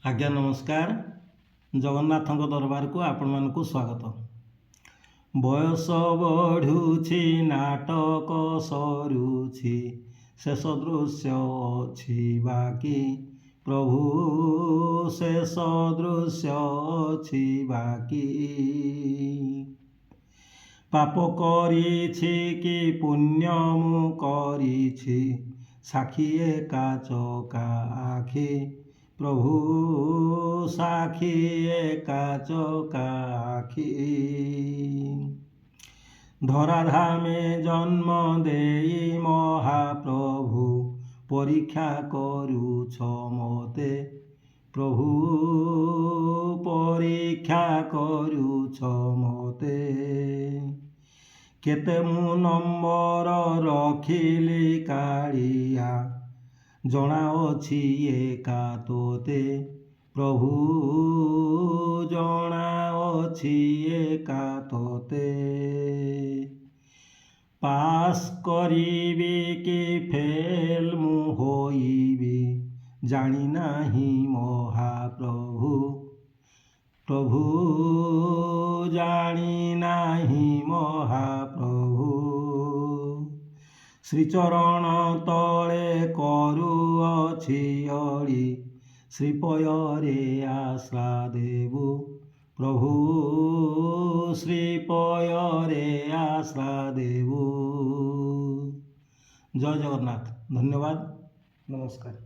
आज्ञा नमस्कार। जगन्नाथ दरबार को आपण मानकु स्वागत। बयस बढ़ुछि नाटक सरुछि शेष दृश्य अछि बाकी प्रभु शेष दृश्य अछि बाकी। पाप करिछि कि पुण्य मु करिछि साक्षी एका चका आखि प्रभु साक्षी एका चका आखि। धराधामे जन्म देई महाप्रभु परीक्षा करुछ मते प्रभु परीक्षा करुछ मते। केते मु नंबर रखिली कालिया जना अछि एका तोते प्रभु जना अछि एका तोते। पास करिबी कि फेल मु होइबी जानी नाही महाप्रभु प्रभु जानी नाही महाप्रभु। श्रीचरण तले करुअछि अळि श्रीपୟରେ आश्रा देबु प्रभु श्रीपୟରେ आश्रा देबु। जय जगन्नाथ। धन्यवाद। नमस्कार।